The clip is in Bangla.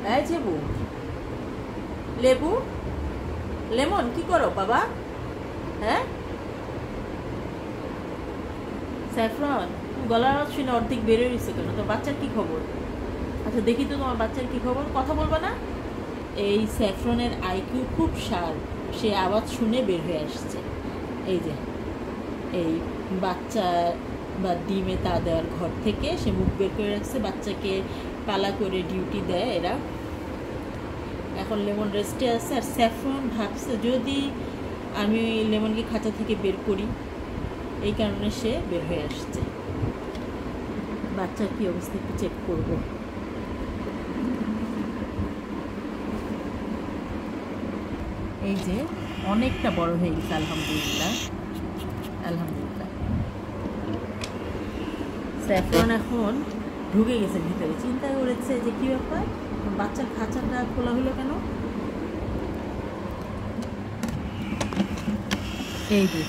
এই লেবু, লেবু, লেমন কি করো বাবা? হ্যাঁ স্যাফরন, গলার আওয়াজ শুনে অর্ধেক বেরোয় গেছে কেন? তো বাচ্চার কি খবর? আচ্ছা দেখি তো তোমার বাচ্চার কি খবর, কথা বলবা না? এই স্যাফরনের আইকিউ খুব শার্প, সে আওয়াজ শুনে বের হয়ে আসছে। এই যে এই বাচ্চা বা ডিমে তা দেওয়ার ঘর থেকে সে মুখ বের করে রাখছে, বাচ্চাকে পালা করে ডিউটি দেয় এরা। এখন লেমন রেস্টে আছে, আর স্যাফরন ভাবছে যদি আমি লেমনকে খাঁচা থেকে বের করি, এই কারণে সে বের হয়ে আসছে। বাচ্চার কি অবস্থা একটু চেক করবো। এই যে অনেকটা বড় হয়ে গেছে, আলহামদুলিল্লাহ আলহামদুলিল্লাহ। স্যাফরন এখন ঢুকে গেছে ভিতরে, চিন্তা করেছে যে কি ব্যাপার, বাচ্চার খাঁচাটা খোলা হলো কেন। এই যে